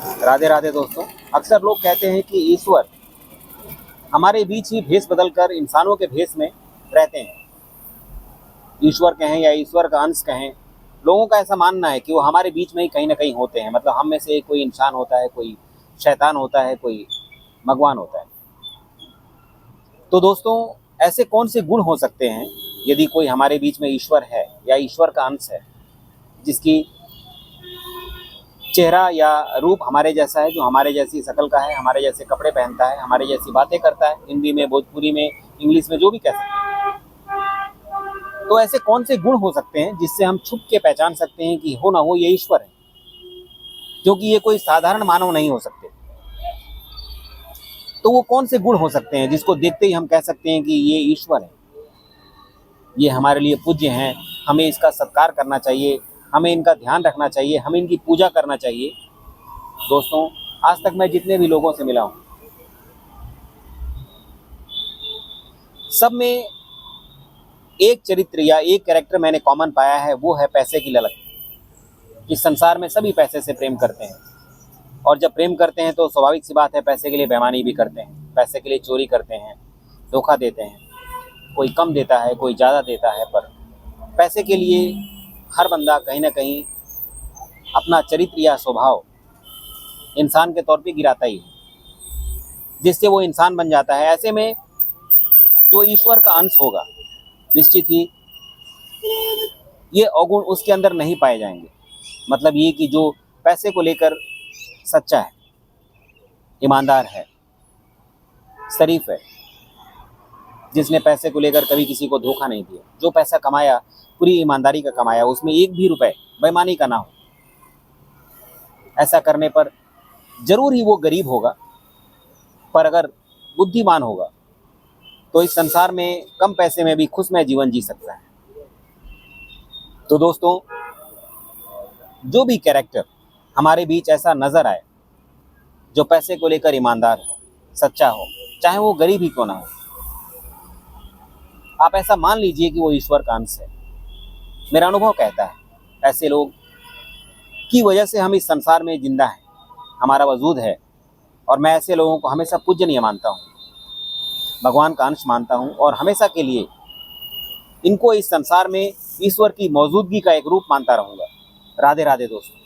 राधे राधे दोस्तों। अक्सर लोग कहते हैं कि ईश्वर हमारे बीच ही भेष बदलकर इंसानों के भेष में रहते हैं। ईश्वर कहें या ईश्वर का अंश कहें, लोगों का ऐसा मानना है कि वो हमारे बीच में ही कहीं ना कहीं होते हैं। मतलब हम में से कोई इंसान होता है, कोई शैतान होता है, कोई भगवान होता है। तो दोस्तों, ऐसे कौन से गुण हो सकते हैं यदि कोई हमारे बीच में ईश्वर है या ईश्वर का अंश है, जिसकी चेहरा या रूप हमारे जैसा है, जो हमारे जैसी शक्ल का है, हमारे जैसे कपड़े पहनता है, हमारे जैसी बातें करता है, हिंदी में, भोजपुरी में, इंग्लिश में, जो भी कह सकते हैं। तो ऐसे कौन से गुण हो सकते हैं जिससे हम छुप के पहचान सकते हैं कि हो ना हो ये ईश्वर है, क्योंकि ये कोई साधारण मानव नहीं हो सकते। तो वो कौन से गुण हो सकते हैं जिसको देखते ही हम कह सकते हैं कि ये ईश्वर है, ये हमारे लिए पूज्य हैं, हमें इसका सत्कार करना चाहिए, हमें इनका ध्यान रखना चाहिए, हमें इनकी पूजा करना चाहिए। दोस्तों, आज तक मैं जितने भी लोगों से मिला हूँ, सब में एक चरित्र या एक कैरेक्टर मैंने कॉमन पाया है, वो है पैसे की ललक। इस संसार में सभी पैसे से प्रेम करते हैं, और जब प्रेम करते हैं तो स्वाभाविक सी बात है, पैसे के लिए बेईमानी भी करते हैं, पैसे के लिए चोरी करते हैं, धोखा देते हैं। कोई कम देता है, कोई ज़्यादा देता है, पर पैसे के लिए हर बंदा कहीं ना कहीं अपना चरित्र या स्वभाव इंसान के तौर पे गिराता ही है, जिससे वो इंसान बन जाता है। ऐसे में जो ईश्वर का अंश होगा, निश्चित ही ये अवगुण उसके अंदर नहीं पाए जाएंगे। मतलब ये कि जो पैसे को लेकर सच्चा है, ईमानदार है, शरीफ है, जिसने पैसे को लेकर कभी किसी को धोखा नहीं दिया, जो पैसा कमाया पूरी ईमानदारी का कमाया, उसमें एक भी रुपए बेईमानी का ना हो। ऐसा करने पर जरूर ही वो गरीब होगा, पर अगर बुद्धिमान होगा तो इस संसार में कम पैसे में भी खुशमय जीवन जी सकता है। तो दोस्तों, जो भी कैरेक्टर हमारे बीच ऐसा नजर आए, जो पैसे को लेकर ईमानदार हो, सच्चा हो, चाहे वो गरीब ही क्यों ना हो, आप ऐसा मान लीजिए कि वो ईश्वर का अंश है। मेरा अनुभव कहता है, ऐसे लोग की वजह से हम इस संसार में जिंदा हैं, हमारा वजूद है। और मैं ऐसे लोगों को हमेशा पूजनीय मानता हूँ, भगवान का अंश मानता हूँ, और हमेशा के लिए इनको इस संसार में ईश्वर की मौजूदगी का एक रूप मानता रहूँगा। राधे राधे दोस्तों।